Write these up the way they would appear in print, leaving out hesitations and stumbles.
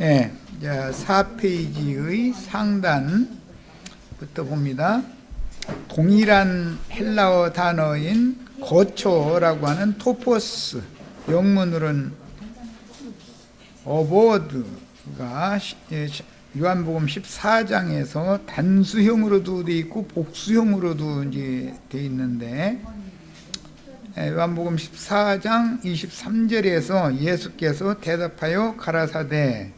예, 자, 4페이지의 상단부터 봅니다. 동일한 헬라어 단어인 거초라고 하는 토포스, 영문으로는 어보드가 요한복음 14장에서 단수형으로도 돼 있고 복수형으로도 이제 돼 있는데, 요한복음 14장 23절에서 예수께서 대답하여 가라사대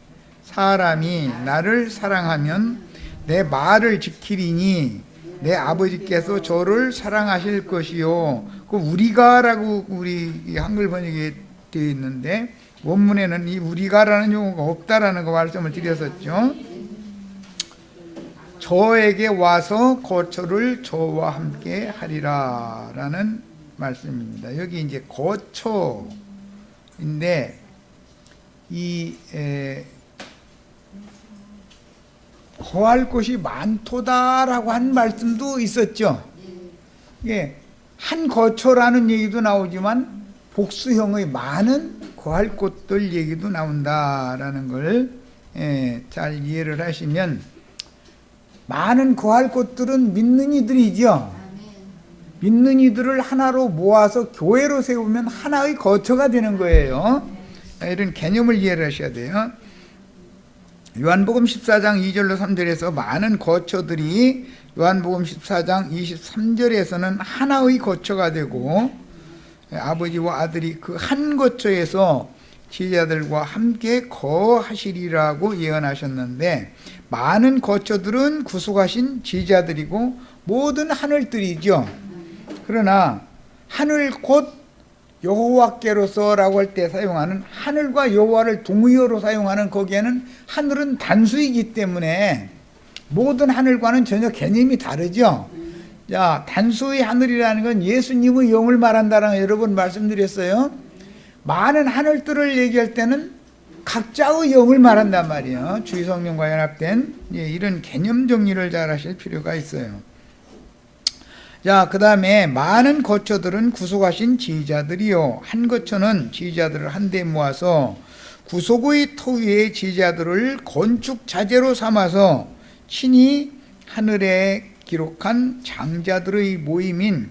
사람이 나를 사랑하면 내 말을 지키리니 내 아버지께서 저를 사랑하실 것이요. 그 우리가라고 우리 한글 번역에 되어 있는데 원문에는 이 우리가라는 용어가 없다라는 거 말씀을 드렸었죠. 저에게 와서 거처를 저와 함께 하리라 라는 말씀입니다. 여기 이제 거처인데 이 거할 곳이 많도다라고 한 말씀도 있었죠. 예, 한 거처라는 얘기도 나오지만 복수형의 많은 거할 곳들 얘기도 나온다라는 걸 잘 이해를 하시면, 많은 거할 곳들은 믿는 이들이죠. 믿는 이들을 하나로 모아서 교회로 세우면 하나의 거처가 되는 거예요. 이런 개념을 이해를 하셔야 돼요. 요한복음 14장 2절로 3절에서 많은 거처들이 요한복음 14장 23절에서는 하나의 거처가 되고, 아버지와 아들이 그 한 거처에서 제자들과 함께 거하시리라고 예언하셨는데, 많은 거처들은 구속하신 제자들이고 모든 하늘들이죠. 그러나 하늘 곧 여호와께로서라고 할 때 사용하는, 하늘과 여호와를 동의어로 사용하는 거기에는 하늘은 단수이기 때문에 모든 하늘과는 전혀 개념이 다르죠. 자, 단수의 하늘이라는 건 예수님의 영을 말한다는 거 여러 번 말씀드렸어요. 많은 하늘들을 얘기할 때는 각자의 영을 말한단 말이에요. 주의 성령과 연합된 이런 개념 정리를 잘 하실 필요가 있어요. 자, 그 다음에 많은 거처들은 구속하신 지휘자들이요. 한 거처는 지휘자들을 한데 모아서 구속의 터 위에 지휘자들을 건축 자재로 삼아서 친히 하늘에 기록한 장자들의 모임인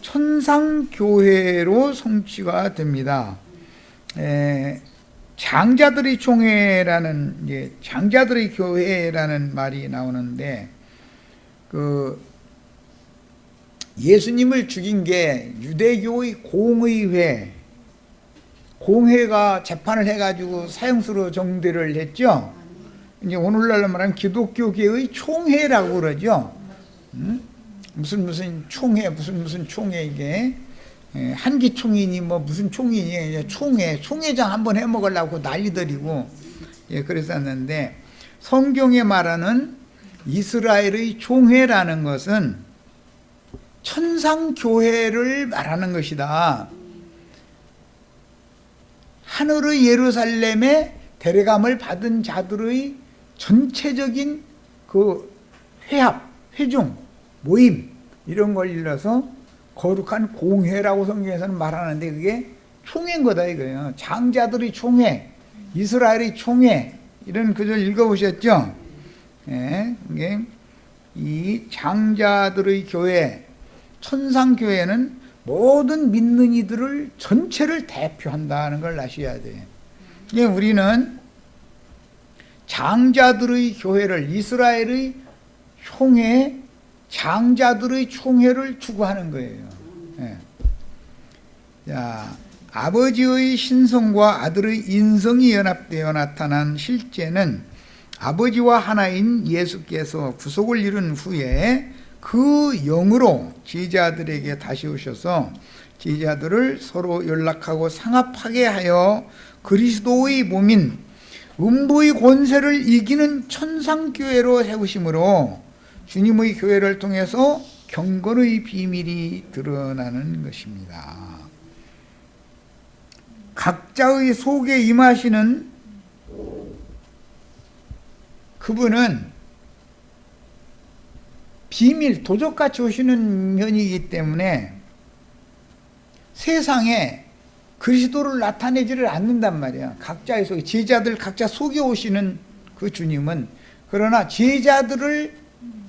천상교회로 성취가 됩니다. 장자들의 총회라는, 장자들의 교회라는 말이 나오는데, 예수님을 죽인 게 유대교의 공회가 재판을 해가지고 사형수로 정죄를 했죠. 이제 오늘날로 말하면 기독교계의 총회라고 그러죠. 무슨 총회, 무슨 총회, 이게 한기 총이니 뭐 무슨 총이니, 총회장 한번 해먹으려고 난리들이고 그랬었는데, 성경에 말하는 이스라엘의 총회라는 것은 천상교회를 말하는 것이다. 하늘의 예루살렘에 데려감을 받은 자들의 전체적인 그 회중, 모임, 이런 걸 일러서 거룩한 공회라고 성경에서는 말하는데, 그게 총회인 거다 이거예요. 장자들의 총회, 이스라엘의 총회, 이런 구절 읽어보셨죠? 이게 이 장자들의 교회, 천상교회는 모든 믿는 이들을 전체를 대표한다는 걸 아셔야 돼요. 우리는 장자들의 교회를, 이스라엘의 총회, 장자들의 총회를 추구하는 거예요. 자, 아버지의 신성과 아들의 인성이 연합되어 나타난 실제는 아버지와 하나인 예수께서 구속을 이룬 후에 그 영으로 제자들에게 다시 오셔서 제자들을 서로 연락하고 상합하게 하여 그리스도의 몸인 음부의 권세를 이기는 천상교회로 세우심으로 주님의 교회를 통해서 경건의 비밀이 드러나는 것입니다. 각자의 속에 임하시는 그분은 비밀, 도적같이 오시는 면이기 때문에 세상에 그리스도를 나타내지를 않는단 말이야. 각자의 속에 제자들 각자 속에 오시는 그 주님은, 그러나 제자들을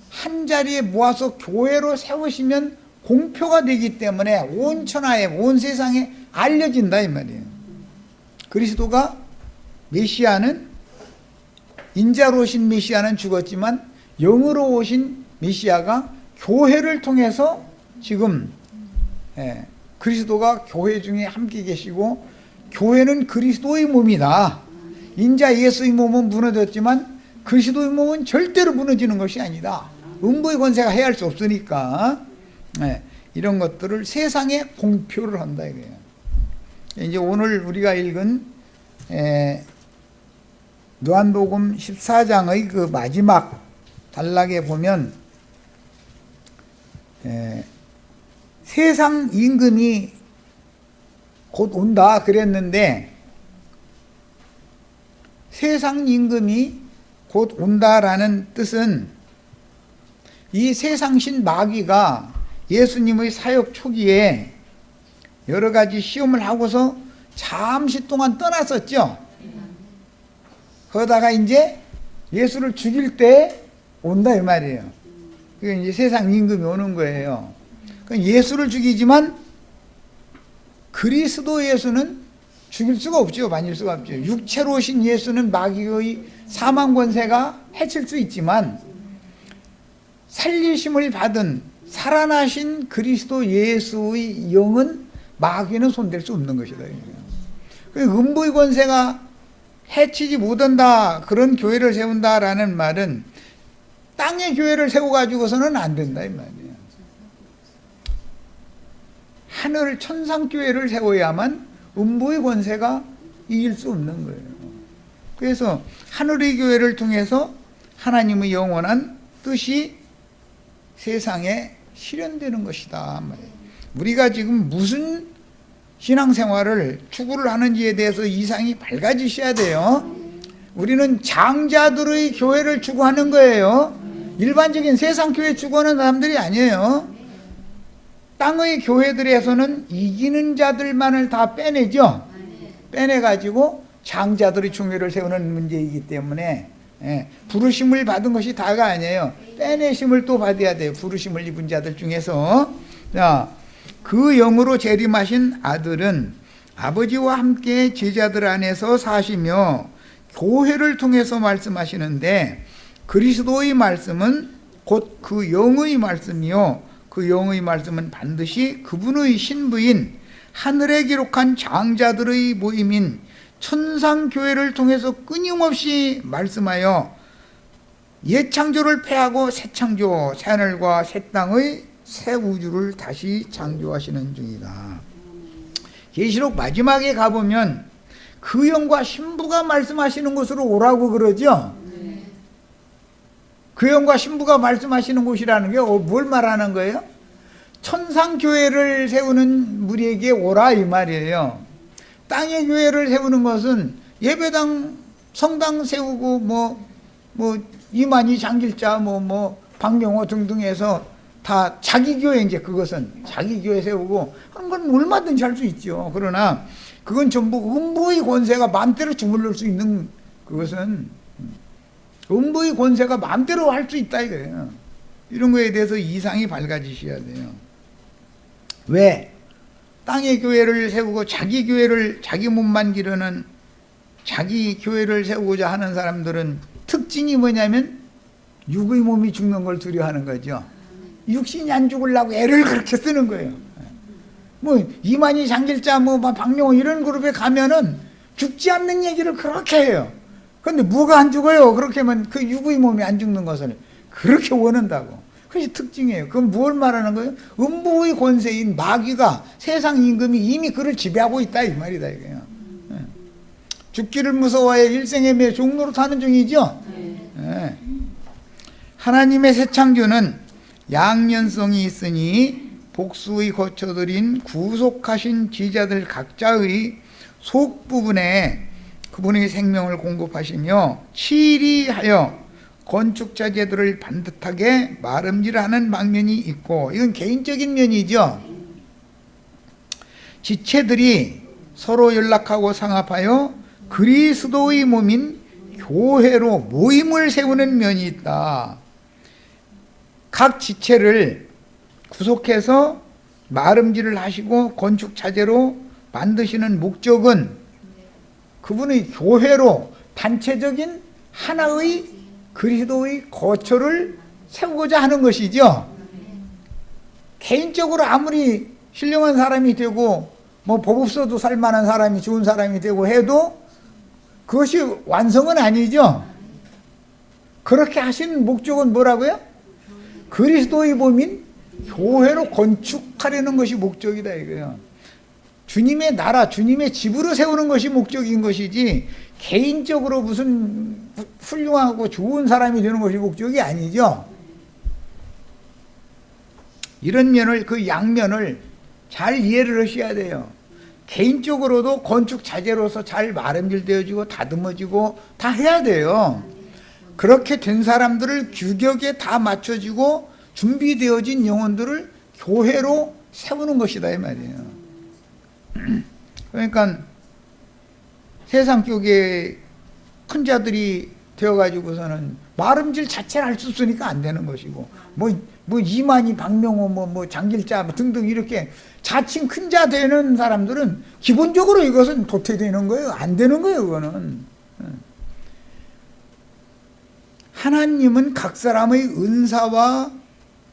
한 자리에 모아서 교회로 세우시면 공표가 되기 때문에 온 천하에 온 세상에 알려진다 이 말이에요. 그리스도가 메시아는, 인자로 오신 메시아는 죽었지만 영으로 오신 메시아가 교회를 통해서 지금 그리스도가 교회 중에 함께 계시고, 교회는 그리스도의 몸이다. 인자 예수의 몸은 무너졌지만 그리스도의 몸은 절대로 무너지는 것이 아니다. 음부의 권세가 해할 수 없으니까 이런 것들을 세상에 공표를 한다 이거예요. 이제 오늘 우리가 읽은 요한복음 14장의 그 마지막 단락에 보면 세상 임금이 곧 온다 그랬는데, 세상 임금이 곧 온다라는 뜻은 이 세상신 마귀가 예수님의 사역 초기에 여러 가지 시험을 하고서 잠시 동안 떠났었죠. 그러다가 이제 예수를 죽일 때 온다 이 말이에요. 그게 이제 세상 임금이 오는 거예요. 예수를 죽이지만 그리스도 예수는 죽일 수가 없죠. 만질 수가 없죠. 육체로 오신 예수는 마귀의 사망 권세가 해칠 수 있지만, 살리심을 받은 살아나신 그리스도 예수의 영은 마귀는 손댈 수 없는 것이다. 음부의 권세가 해치지 못한다, 그런 교회를 세운다라는 말은 땅의 교회를 세워가지고서는 안 된다 이 말이에요. 하늘 천상교회를 세워야만 음부의 권세가 이길 수 없는 거예요. 그래서 하늘의 교회를 통해서 하나님의 영원한 뜻이 세상에 실현되는 것이다. 우리가 지금 무슨 신앙생활을 추구를 하는지에 대해서 이상이 밝아지셔야 돼요. 우리는 장자들의 교회를 추구하는 거예요. 일반적인 세상 교회 추구하는 사람들이 아니에요. 땅의 교회들에서는 이기는 자들만을 다 빼내죠. 빼내가지고 장자들의 중회를 세우는 문제이기 때문에 부르심을 받은 것이 다가 아니에요. 빼내심을 또 받아야 돼요. 부르심을 입은 자들 중에서. 자, 그 영으로 재림하신 아들은 아버지와 함께 제자들 안에서 사시며 교회를 통해서 말씀하시는데, 그리스도의 말씀은 곧 그 영의 말씀이요, 그 영의 말씀은 반드시 그분의 신부인 하늘에 기록한 장자들의 모임인 천상교회를 통해서 끊임없이 말씀하여 옛 창조를 폐하고 새 창조, 새 하늘과 새 땅의 새 우주를 다시 창조하시는 중이다. 계시록 마지막에 가보면 그 영과 신부가 말씀하시는 곳으로 오라고 그러죠. 그 영과 신부가 말씀하시는 곳이라는 게 뭘 말하는 거예요? 천상교회를 세우는 무리에게 오라 이 말이에요. 땅의 교회를 세우는 것은 예배당, 성당 세우고 뭐 이만희 장길자 박명호 등등 해서 다 자기 교회, 이제 그것은 자기 교회 세우고 하는 건 얼마든지 할 수 있죠. 그러나 그건 전부 음부의 권세가 마음대로 주물러 수 있는, 그것은 음부의 권세가 마음대로 할 수 있다 이거예요. 이런 거에 대해서 이상이 밝아지셔야 돼요. 왜? 땅의 교회를 세우고 자기 교회를, 자기 몸만 기르는 자기 교회를 세우고자 하는 사람들은 특징이 뭐냐면 육의 몸이 죽는 걸 두려워하는 거죠. 육신이 안 죽으려고 애를 그렇게 쓰는 거예요. 이만희 장길자 박명호 이런 그룹에 가면은 죽지 않는 얘기를 그렇게 해요. 근데 뭐가 안 죽어요? 그렇게 하면 그 육의 몸이 안 죽는 것을 그렇게 원한다고. 그것이 특징이에요. 그건 뭘 말하는 거예요? 음부의 권세인 마귀가, 세상 임금이 이미 그를 지배하고 있다 이 말이다 이거예요. 죽기를 무서워해 일생에 매 종로로 타는 중이죠. 하나님의 새 창조는 양면성이 있으니 복수의 거처들인 구속하신 지자들 각자의 속 부분에 그분의 생명을 공급하시며 치리하여 건축자재들을 반듯하게 마름질하는 방면이 있고, 이건 개인적인 면이죠. 지체들이 서로 연락하고 상합하여 그리스도의 몸인 교회로 모임을 세우는 면이 있다. 각 지체를 구속해서 마름질을 하시고 건축 자재로 만드시는 목적은 그분의 교회로 단체적인 하나의 그리스도의 거처를 세우고자 하는 것이죠. 개인적으로 아무리 훌륭한 사람이 되고 뭐 법 없어도 살만한 사람이 좋은 사람이 되고 해도 그것이 완성은 아니죠. 그렇게 하신 목적은 뭐라고요? 그리스도의 몸인 교회로 건축하려는 것이 목적이다 이거예요. 주님의 나라, 주님의 집으로 세우는 것이 목적인 것이지 개인적으로 무슨 훌륭하고 좋은 사람이 되는 것이 목적이 아니죠. 이런 면을, 그 양면을 잘 이해를 하셔야 돼요. 개인적으로도 건축 자재로서 잘 마름질되어지고 다듬어지고 다 해야 돼요. 그렇게 된 사람들을 규격에 다 맞춰지고 준비되어진 영혼들을 교회로 세우는 것이다 이 말이에요. 그러니까 세상 쪽에 큰 자들이 되어가지고서는 마름질 자체를 할 수 있으니까 안 되는 것이고 뭐 이만희, 박명호, 뭐 장길자 등등 이렇게 자칭 큰 자 되는 사람들은 기본적으로 이것은 도태되는 거예요. 안 되는 거예요. 그거는 하나님은 각 사람의 은사와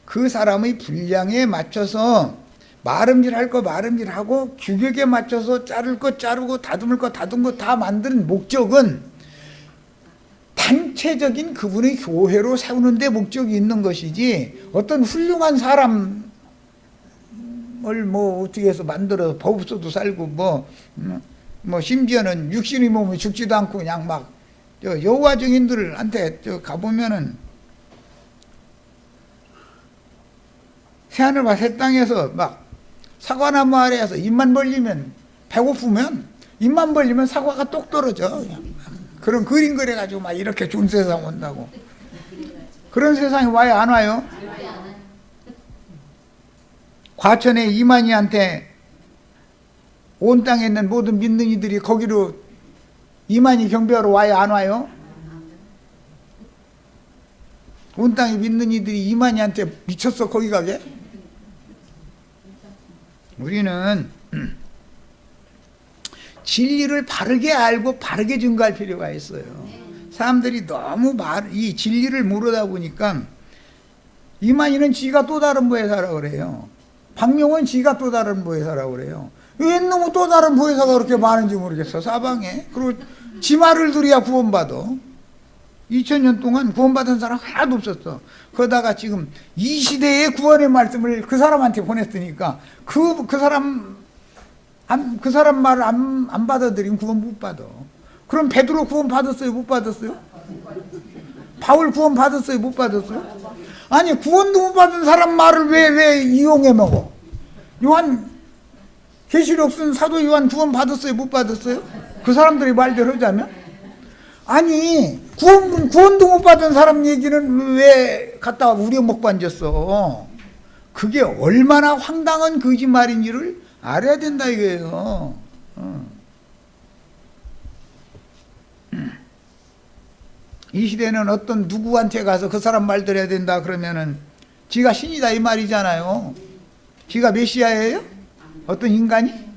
그 사람의 분량에 맞춰서 마름질할 거 마름질하고 규격에 맞춰서 자를 거 자르고 다듬을 거 다듬고 다 만드는 목적은 단체적인 그분의 교회로 세우는 데 목적이 있는 것이지 어떤 훌륭한 사람을 뭐 어떻게 해서 만들어서 법 없어도 살고 뭐 심지어는 육신의 몸이 죽지도 않고 그냥 막 여호와 증인들한테 가보면은 새하늘과 새 땅에서 막 사과나무 아래에서 입만 벌리면 배고프면 입만 벌리면 사과가 똑 떨어져. 그런 그림 그려가지고 막 이렇게 좋은 세상 온다고. 그런 세상이 와요 안 와요? 과천의 이만희한테 온 땅에 있는 모든 믿는 이들이 거기로 이만희 경배하러 와요 안 와요? 온 땅에 믿는 이들이 이만희한테 미쳤어 거기 가게? 우리는 진리를 바르게 알고 바르게 증거할 필요가 있어요. 사람들이 너무 이 진리를 모르다 보니까 이만희는 지가 또 다른 부에 살아 그래요. 박명호는 지가 또 다른 부에 살아 그래요. 왜 놈의 또 다른 부회사가 그렇게 많은지 모르겠어 사방에. 그리고 지 말을 들어야 구원받아. 2000년 동안 구원받은 사람 하나도 없었어. 그러다가 지금 이 시대의 구원의 말씀을 그 사람한테 보냈으니까 그 사람 말을 안 받아들이면 구원 못 받아. 그럼 베드로 구원 받았어요? 못 받았어요? 바울 구원 받았어요? 못 받았어요? 아니 구원도 못 받은 사람 말을 왜 이용해 먹어? 요한 계시록 쓴 사도 요한 구원 받았어요? 못 받았어요? 그 사람들이 말대로 하자면? 아니 구원도 못 받은 사람 얘기는 왜 갖다가 우려먹고 앉았어? 그게 얼마나 황당한 거짓말인지를 알아야 된다 이거예요. 이 시대는 어떤 누구한테 가서 그 사람 말 들어야 된다 그러면은 지가 신이다 이 말이잖아요. 지가 메시아예요? 어떤 인간이?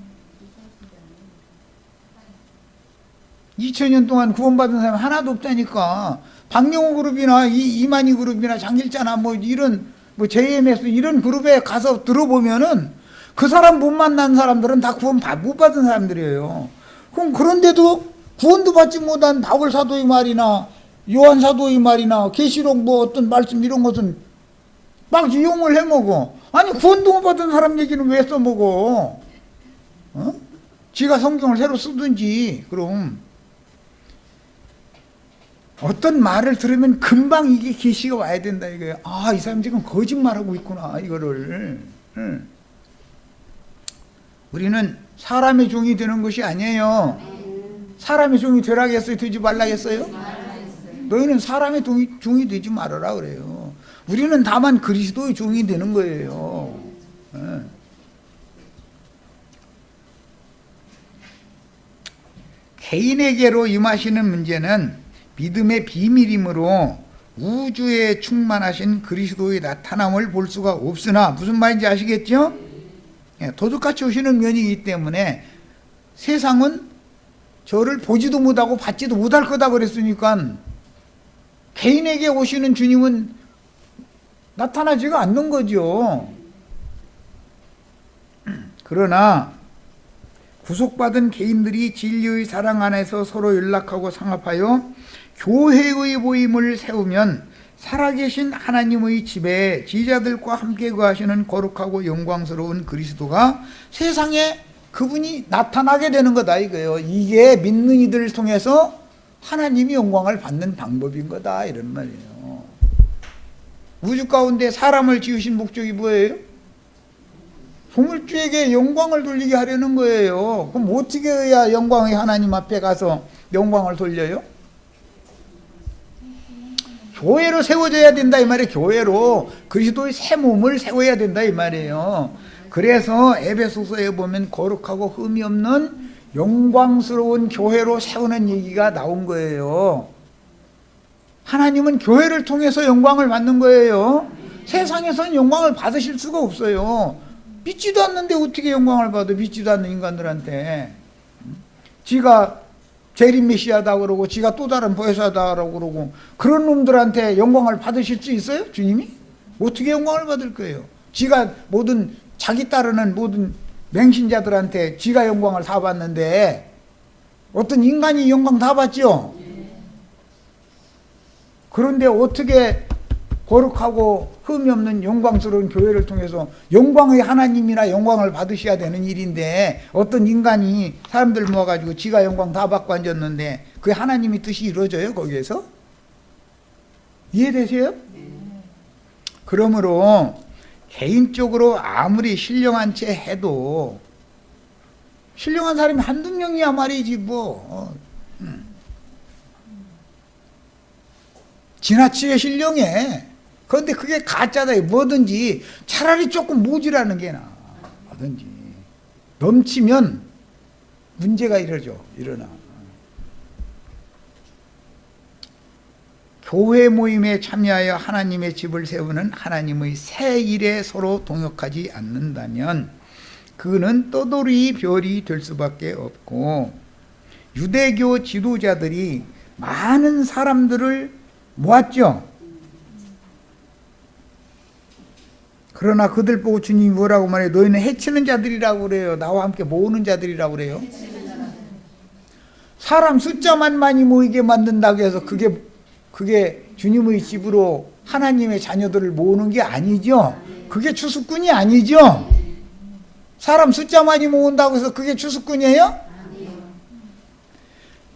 2000년 동안 구원받은 사람 하나도 없다니까. 박명호 그룹이나 이만희 그룹이나 장길자나 뭐 이런 뭐 JMS 이런 그룹에 가서 들어보면은 그 사람 못 만난 사람들은 다 구원 못 받은 사람들이에요. 그럼 그런데도 구원도 받지 못한 바울 사도의 말이나 요한 사도의 말이나 계시록 뭐 어떤 말씀 이런 것은 막 이용을 해먹어. 아니 구원도 못 받은 사람 얘기는 왜 써먹어? 지가 성경을 새로 쓰든지. 그럼 어떤 말을 들으면 금방 이게 계시가 와야 된다 이거예요. 아, 이 사람 지금 거짓말하고 있구나 이거를. 우리는 사람의 종이 되는 것이 아니에요. 사람의 종이 되라겠어요? 되지 말라겠어요? 너희는 사람의 종이 되지 말아라 그래요. 우리는 다만 그리스도의 종이 되는 거예요. 개인에게로 임하시는 문제는 믿음의 비밀이므로 우주에 충만하신 그리스도의 나타남을 볼 수가 없으나, 무슨 말인지 아시겠죠? 도둑같이 오시는 면이기 때문에 세상은 저를 보지도 못하고 받지도 못할 거다 그랬으니까 개인에게 오시는 주님은 나타나지가 않는 거죠. 그러나 구속받은 개인들이 진리의 사랑 안에서 서로 연락하고 상합하여 교회의 모임을 세우면 살아계신 하나님의 집에 지자들과 함께 거하시는 거룩하고 영광스러운 그리스도가 세상에 그분이 나타나게 되는 거다 이거예요. 이게 믿는 이들을 통해서 하나님이 영광을 받는 방법인 거다 이런 말이에요. 우주 가운데 사람을 지으신 목적이 뭐예요? 소물주에게 영광을 돌리게 하려는 거예요. 그럼 어떻게 해야 영광의 하나님 앞에 가서 영광을 돌려요? 교회로 세워져야 된다 이 말이에요. 교회로 그리스도의 새 몸을 세워야 된다 이 말이에요. 그래서 에베소서에 보면 거룩하고 흠이 없는 영광스러운 교회로 세우는 얘기가 나온 거예요. 하나님은 교회를 통해서 영광을 받는 거예요. 세상에서는 영광을 받으실 수가 없어요. 믿지도 않는데 어떻게 영광을 받아? 믿지도 않는 인간들한테. 지가 재림 메시아다 그러고 지가 또 다른 보혜사다 그러고 그런 놈들한테 영광을 받으실 수 있어요? 주님이? 어떻게 영광을 받을 거예요? 지가 모든 자기 따르는 모든 맹신자들한테 지가 영광을 다 받는데 어떤 인간이 영광 다 받죠? 그런데 어떻게 거룩하고 흠이 없는 영광스러운 교회를 통해서 영광의 하나님이나 영광을 받으셔야 되는 일인데 어떤 인간이 사람들 모아가지고 지가 영광 다 받고 앉았는데 그게 하나님의 뜻이 이루어져요 거기에서? 이해되세요? 그러므로 개인적으로 아무리 신령한 채 해도 신령한 사람이 한두 명이야 말이지 뭐 지나치게 신령해. 그런데 그게 가짜다. 뭐든지 차라리 조금 모자라는 게 나아. 뭐든지 넘치면 문제가 일어나. 교회 모임에 참여하여 하나님의 집을 세우는 하나님의 새 일에 서로 동역하지 않는다면 그는 떠돌이 별이 될 수밖에 없고, 유대교 지도자들이 많은 사람들을 모았죠. 그러나 그들 보고 주님이 뭐라고 말해요? 너희는 해치는 자들이라고 그래요. 나와 함께 모으는 자들이라고 그래요. 사람 숫자만 많이 모이게 만든다고 해서 그게 주님의 집으로 하나님의 자녀들을 모으는 게 아니죠. 그게 추수꾼이 아니죠. 사람 숫자 많이 모은다고 해서 그게 추수꾼이에요?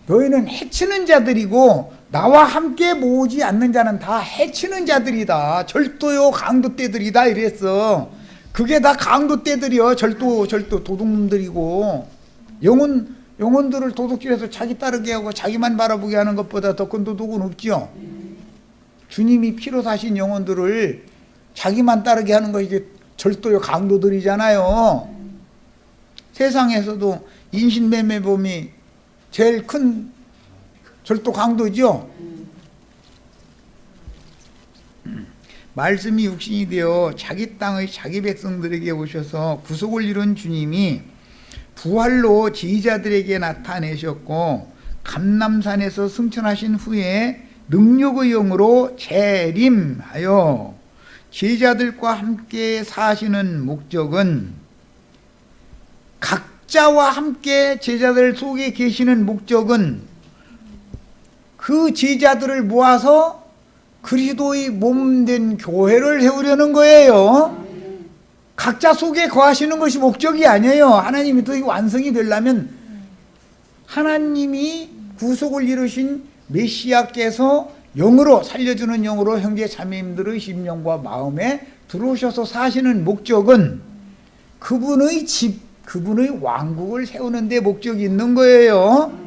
너희는 해치는 자들이고 나와 함께 모으지 않는 자는 다 해치는 자들이다. 절도요 강도떼들이다 이랬어. 그게 다 강도떼들이요. 절도 도둑놈들이고 영혼들을 도둑질해서 자기 따르게 하고 자기만 바라보게 하는 것보다 더 큰 도둑은 없죠. 주님이 피로 사신 영혼들을 자기만 따르게 하는 것이 절도요 강도들이잖아요. 세상에서도 인신매매범이 제일 큰 절도 강도죠. 말씀이 육신이 되어 자기 땅의 자기 백성들에게 오셔서 구속을 이룬 주님이 부활로 지휘자들에게 나타내셨고 감람산에서 승천하신 후에 능력의 영으로 재림하여 제자들과 함께 사시는 목적은, 각자와 함께 제자들 속에 계시는 목적은 그 제자들을 모아서 그리스도의 몸된 교회를 세우려는 거예요. 각자 속에 거하시는 것이 목적이 아니에요. 하나님이 또 완성이 되려면 하나님이 구속을 이루신 메시아께서 영으로, 살려주는 영으로 형제 자매님들의 심령과 마음에 들어오셔서 사시는 목적은 그분의 집, 그분의 왕국을 세우는 데 목적이 있는 거예요.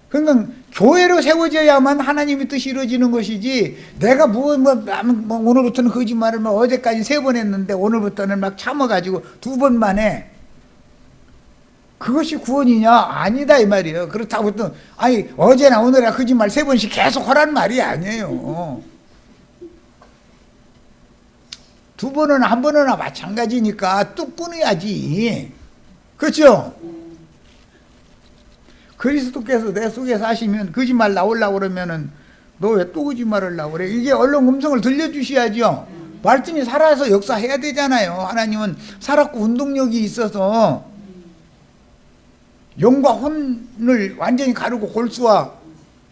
그러니까 교회로 세워져야만 하나님의 뜻이 이루어지는 것이지, 내가 오늘부터는 거짓말을 어제까지 3번 했는데 오늘부터는 막 참아가지고 2번 만에 그것이 구원이냐? 아니다 이 말이에요. 그렇다고 또 아니 어제나 오늘이나 거짓말 3번씩 계속 하라는 말이 아니에요. 2번은 한 번이나 마찬가지니까 뚝 끊어야지. 그렇죠? 그리스도께서 내 속에 사시면 거짓말 나오려고 그러면은 너 왜 또 거짓말을 하려고 그래? 이게 얼른 음성을 들려주셔야죠. 말씀이 살아서 역사해야 되잖아요. 하나님은 살았고 운동력이 있어서 영과 혼을 완전히 가르고 골수와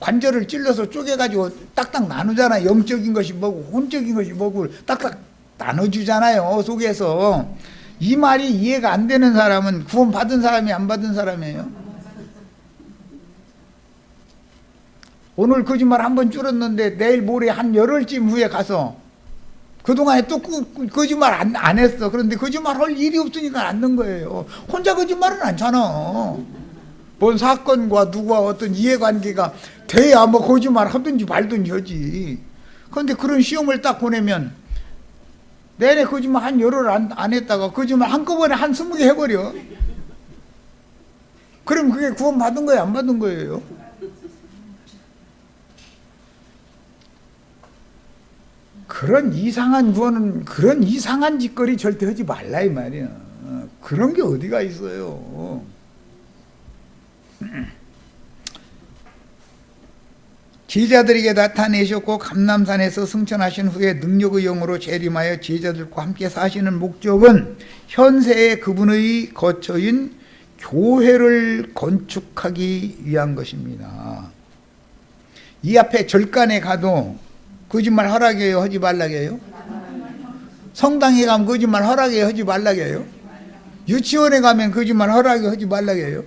관절을 찔러서 쪼개가지고 딱딱 나누잖아요. 영적인 것이 뭐고 혼적인 것이 뭐고 딱딱 나눠주잖아요. 속에서. 이 말이 이해가 안 되는 사람은 구원 받은 사람이 안 받은 사람이에요. 오늘 거짓말 한 번 줄었는데 내일 모레 한 열흘쯤 후에 가서 그동안에 또 거짓말 안 했어. 그런데 거짓말 할 일이 없으니까 안 는 거예요. 혼자 거짓말은 않잖아. 뭔 사건과 누구와 어떤 이해관계가 돼야 뭐 거짓말 하든지 말든지 하지. 그런데 그런 시험을 딱 보내면 내내 거짓말 한 열흘 안 했다가 거짓말 한꺼번에 한 20개 해버려. 그럼 그게 구원 받은 거예요? 안 받은 거예요? 그런 이상한 구원은 그런 이상한 짓거리 절대 하지 말라 이 말이야. 그런 게 어디가 있어요. 제자들에게 나타내셨고 감람산에서 승천하신 후에 능력의 영으로 재림하여 제자들과 함께 사시는 목적은 현세의 그분의 거처인 교회를 건축하기 위한 것입니다. 이 앞에 절간에 가도 거짓말 허락해요? 하지 말라게요? 성당에 가면 거짓말 허락해요? 하지 말라게요? 유치원에 가면 거짓말 허락해 하지 말라게요?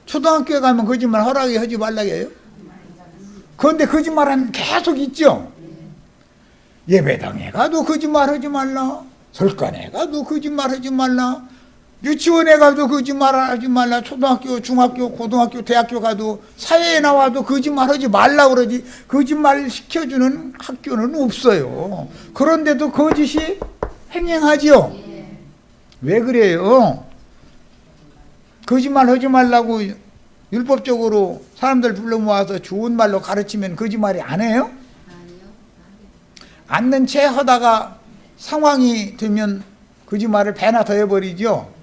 초등학교에 가면 거짓말 허락해 하지 말라게요? 그런데 거짓말은 계속 있죠. 예배당에 가도 거짓말 하지 말라. 절간에 가도 거짓말 하지 말라. 유치원에 가도 거짓말 하지 말라. 초등학교, 중학교, 고등학교, 대학교 가도 사회에 나와도 거짓말 하지 말라 그러지. 거짓말 시켜주는 학교는 없어요. 그런데도 거짓이 행행하지요. 왜 그래요? 거짓말 하지 말라고 율법적으로 사람들 불러 모아서 좋은 말로 가르치면 거짓말이 안 해요? 앉는 채 하다가 상황이 되면 거짓말을 배나 더 해버리죠?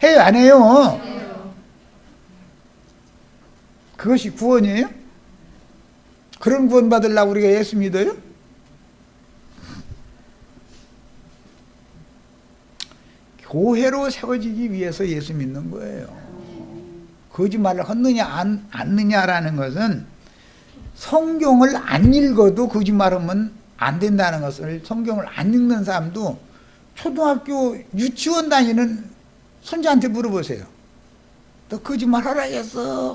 해요, 안 해요? 그것이 구원이에요? 그런 구원 받으려고 우리가 예수 믿어요? 교회로 세워지기 위해서 예수 믿는 거예요. 거짓말을 했느냐 안 했느냐라는 것은 성경을 안 읽어도 거짓말하면 안 된다는 것을 성경을 안 읽는 사람도 초등학교 유치원 다니는 손자한테 물어보세요. 너 거짓말 하라겠어?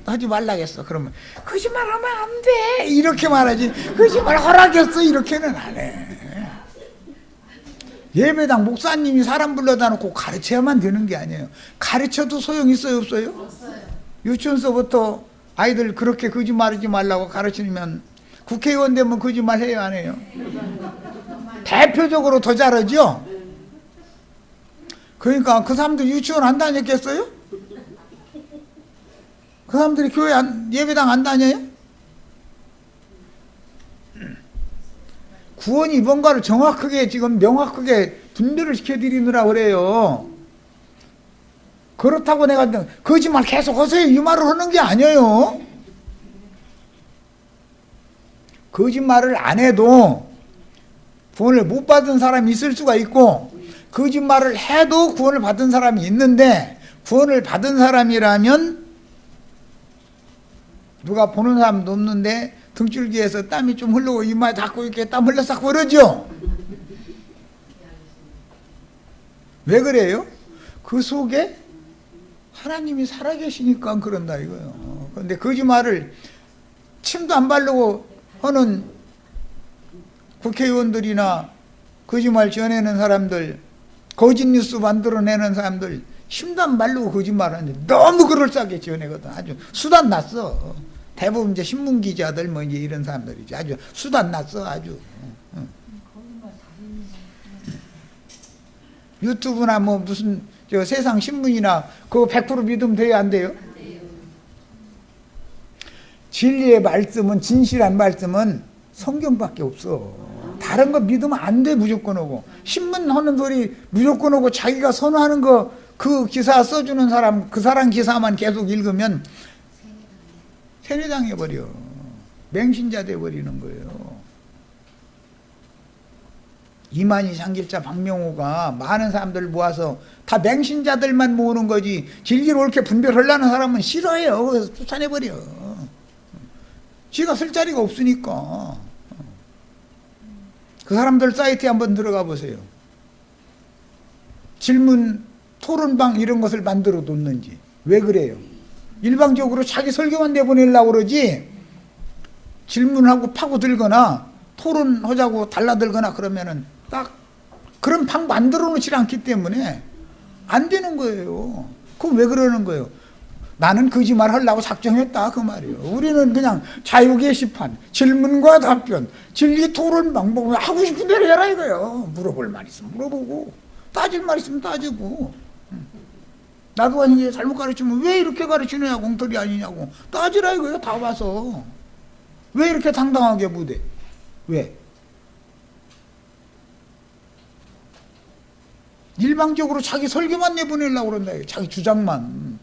하지 말라겠어? 그러면 거짓말하면 안 돼 이렇게 말하지 거짓말 하라겠어 이렇게는 안 해. 예배당 목사님이 사람 불러다 놓고 가르쳐야만 되는 게 아니에요. 가르쳐도 소용 있어요 없어요? 없어요. 유치원서부터 아이들 그렇게 거짓말하지 말라고 가르치면 국회의원 되면 거짓말 해요 안 해요? 대표적으로 더 잘하죠? 그러니까 그 사람들 유치원 안 다녔겠어요? 그 사람들이 교회 예배당 안 다녀요? 구원이 뭔가를 정확하게 지금 명확하게 분별을 시켜드리느라 그래요. 그렇다고 내가 거짓말 계속 하세요 이 말을 하는 게 아니에요. 거짓말을 안 해도 구원을 못 받은 사람이 있을 수가 있고 거짓말을 해도 구원을 받은 사람이 있는데 구원을 받은 사람이라면 누가 보는 사람도 없는데 등줄기에서 땀이 좀 흐르고 이마에 닿고 이렇게 땀 흘러싹 그러죠. 왜 그래요? 그 속에 하나님이 살아계시니까 그런다 이거예요. 그런데 거짓말을 침도 안 바르고 하는 국회의원들이나 거짓말 전해내는 사람들, 거짓 뉴스 만들어내는 사람들 침도 안 바르고 거짓말하는데 너무 그럴싸하게 전해거든. 아주 수단 났어. 대부분 이제 신문 기자들 뭐 이제 이런 사람들이지. 아주 수단 났어 아주. 유튜브나 뭐 무슨 저 세상 신문이나 그거 100% 믿으면 돼요, 안 돼요? 진리의 말씀은, 진실한 말씀은 성경밖에 없어. 다른 거 믿으면 안 돼. 무조건 오고 신문 하는 소리 무조건 오고 자기가 선호하는 거 그 기사 써주는 사람, 그 사람 기사만 계속 읽으면 세뇌당해버려. 맹신자 돼버리는 거예요. 이만희, 장길자, 박명호가 많은 사람들 모아서 다 맹신자들만 모으는 거지, 진리를 옳게 분별하려는 사람은 싫어해요. 그래서 쫓아내버려. 지가 쓸 자리가 없으니까. 그 사람들 사이트에 한번 들어가 보세요. 질문, 토론방 이런 것을 만들어 놓는지. 왜 그래요? 일방적으로 자기 설교만 내보내려고 그러지, 질문하고 파고들거나 토론하자고 달라들거나 그러면은 딱 그런 방 만들어 놓지 않기 때문에 안 되는 거예요. 그럼 왜 그러는 거예요? 나는 거짓말 하려고 작정했다 그 말이에요. 우리는 그냥 자유 게시판, 질문과 답변, 진리 토론 방법, 하고 싶은 대로 해라 이거예요. 물어볼 말 있으면 물어보고, 따질 말 있으면 따지고. 나도 이제 잘못 가르치면 왜 이렇게 가르치느냐, 공털이 아니냐고 따지라 이거예요. 다 와서. 왜 이렇게 당당하게 못해? 왜? 일방적으로 자기 설교만 내보내려고 그런다. 자기 주장만.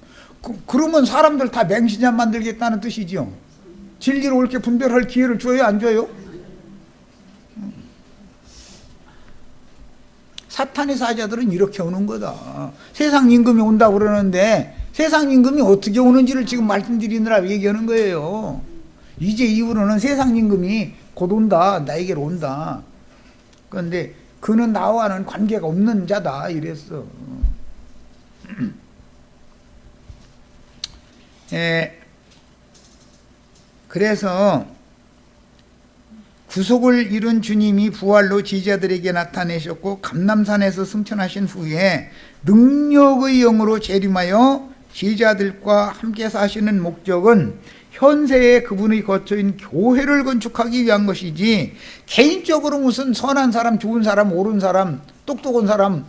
그러면 사람들 다 맹신자 만들겠다는 뜻이죠. 진리를 옳게 분별할 기회를 줘요, 안 줘요? 사탄의 사자들은 이렇게 오는 거다. 세상 임금이 온다고 그러는데 세상 임금이 어떻게 오는지를 지금 말씀드리느라 얘기하는 거예요. 이제 이후로는 세상 임금이 곧 온다, 나에게로 온다. 그런데 그는 나와는 관계가 없는 자다 이랬어. 그래서 구속을 이룬 주님이 부활로 제자들에게 나타내셨고 감람산에서 승천하신 후에 능력의 영으로 재림하여 제자들과 함께 사시는 목적은 현세에 그분의 거처인 교회를 건축하기 위한 것이지, 개인적으로 무슨 선한 사람, 좋은 사람, 옳은 사람, 똑똑한 사람,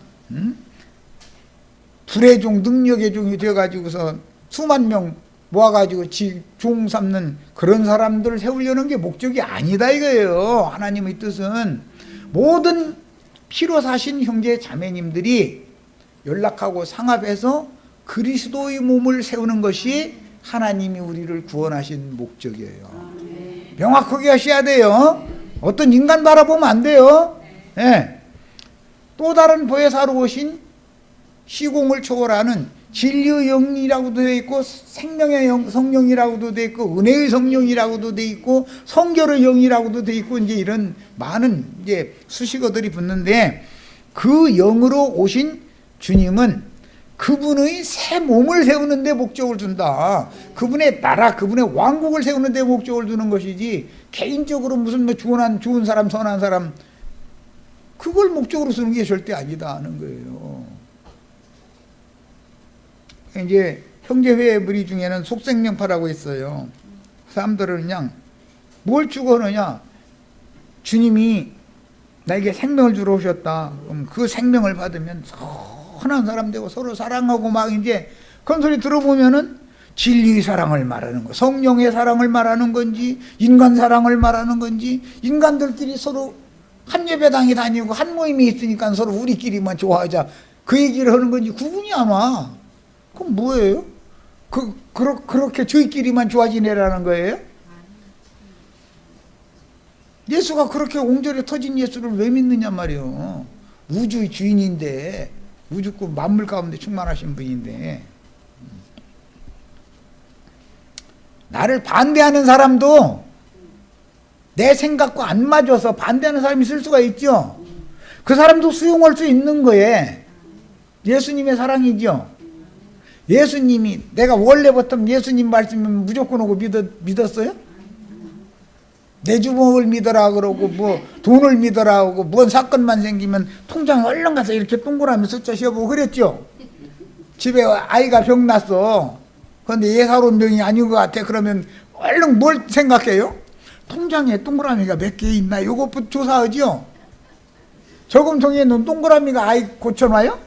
불의 종, 능력의 종이 되어가지고서 수만 명 모아가지고 종 삼는 그런 사람들을 세우려는 게 목적이 아니다 이거예요. 하나님의 뜻은 모든 피로 사신 형제 자매님들이 연락하고 상합해서 그리스도의 몸을 세우는 것이 하나님이 우리를 구원하신 목적이에요. 명확하게 하셔야 돼요. 어떤 인간 바라보면 안 돼요. 네. 또 다른 보혜사로 오신 시공을 초월하는 진리의 영이라고도 되어 있고, 생명의 영, 성령이라고도 되어 있고, 은혜의 성령이라고도 되어 있고, 성결의 영이라고도 되어 있고, 이제 이런 많은 이제 수식어들이 붙는데, 그 영으로 오신 주님은 그분의 새 몸을 세우는 데 목적을 둔다. 그분의 나라, 그분의 왕국을 세우는 데 목적을 두는 것이지, 개인적으로 무슨 뭐 좋은 사람, 선한 사람, 그걸 목적으로 쓰는 게 절대 아니다 하는 거예요. 이제 형제회의 무리 중에는 속생명파라고 있어요. 사람들은 그냥 뭘 추구하느냐, 주님이 나에게 생명을 주러 오셨다. 그럼 그 생명을 받으면 선한 사람 되고 서로 사랑하고 막 이제 그런 소리 들어보면은 진리의 사랑을 말하는 거, 성령의 사랑을 말하는 건지, 인간 사랑을 말하는 건지, 인간들끼리 서로 한 예배당에 다니고 한 모임이 있으니까 서로 우리끼리만 좋아하자, 그 얘기를 하는 건지 구분이 안 와. 그럼 뭐예요? 그렇게 저희끼리만 좋아지내라는 거예요? 예수가 그렇게 옹졸에 터진 예수를 왜 믿느냐 말이요. 우주의 주인인데, 우주국 만물 가운데 충만하신 분인데, 나를 반대하는 사람도 내 생각과 안 맞아서 반대하는 사람이 있을 수가 있죠. 그 사람도 수용할 수 있는 거예요. 예수님의 사랑이죠. 예수님이, 내가 원래부터 예수님 말씀이면 무조건 오고 믿었어요? 내 주먹을 믿어라 그러고, 뭐 돈을 믿어라 하고, 뭔 사건만 생기면 통장에 얼른 가서 이렇게 동그라미 숫자 씌워보고 그랬죠. 집에 아이가 병 났어. 그런데 예사로운 병이 아닌 것 같아. 그러면 얼른 뭘 생각해요? 통장에 동그라미가 몇 개 있나 요것부터 조사하죠. 저금통에 있는 동그라미가 아이 고쳐놔요?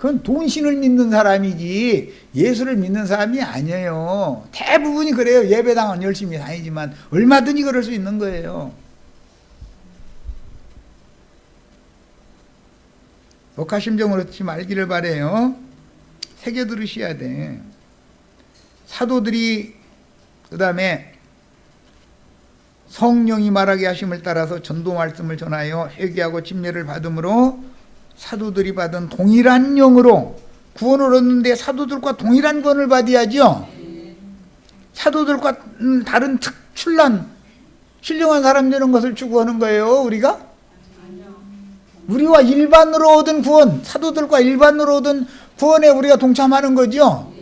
그건 돈신을 믿는 사람이지 예수를 믿는 사람이 아니에요. 대부분이 그래요. 예배당은 열심히 다니지만 얼마든지 그럴 수 있는 거예요. 독하심정으로 듣지 말기를 바래요. 새겨 들으셔야 돼. 사도들이 그 다음에 성령이 말하게 하심을 따라서 전도 말씀을 전하여 회개하고 침례를 받음으로 사도들이 받은 동일한 영으로 구원을 얻는데 사도들과 동일한 구원을 받아야죠. 사도들과 다른 특출난 신령한 사람 되는 것을 추구하는 거예요. 우리와 일반으로 얻은 구원, 사도들과 일반으로 얻은 구원에 우리가 동참하는 거죠.